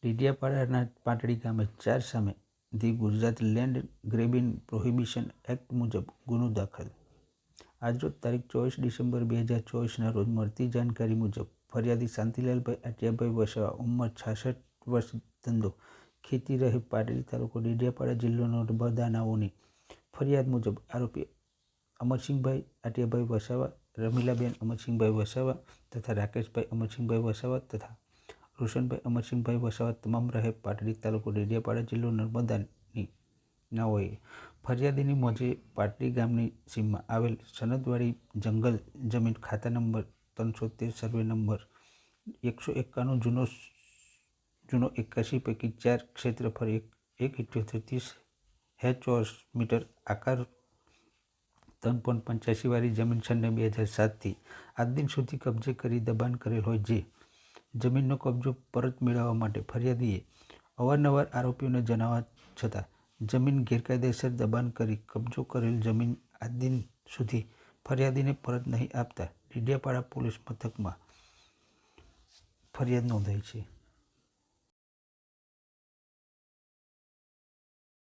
ડેડિયાપાડાના પાટડી ગામે 4 સામે the Gujarat land grabbing prohibition act મુજબ ગુનો દાખલ. આજરોજ તારીખ 24 ડિસેમ્બર 2024ના રોજ મળતી જાણકારી મુજબ ફરિયાદી શાંતિલાલભાઈ આટિયાભાઈ વસાવા, ઉંમર 66 વર્ષ, ધંધો ખેતી, રહે પાટડી, તાલુકો ડેડિયાપાડા, જિલ્લો નર્મદાનાઓની ફરિયાદ મુજબ આરોપી અમરસિંહભાઈ આટિયાભાઈ વસાવા, રમીલાબેન અમરસિંહભાઈ વસાવા તથા રાકેશભાઈ અમરસિંહભાઈ વસાવા તથા રોશનભાઈ અમરસિંહભાઈ વસાવા તમામ રહે પાટડી, તાલુકો ડેડિયાપાડા, જિલ્લો નર્મદાની નાઓએ ફરિયાદીની મોજે પાટડી ગામની સીમમાં આવેલ સનદવાડી જંગલ જમીન ખાતા નંબર 313 સર્વે નંબર 191 જૂનો 81 પૈકી 4 ક્ષેત્રફળ 1.78 હેચ ચોરસ મીટર, આકાર 3.85 વાળી જમીન સને 2007થી આજ દિન સુધી કબજે કરી દબાણ કરેલ હોય, જે જમીનનો કબજો પરત મેળવવા માટે ફરિયાદીએ અવારનવાર આરોપીઓને જણાવવા છતાં જમીન ગેરકાયદેસર દબાણ કરી કબજો કરેલ જમીન આજ દિન સુધી ફરિયાદીને પરત નહીં આપતા ડેડિયાપાડા પોલીસ મથકમાં ફરિયાદ નોંધાઈ છે.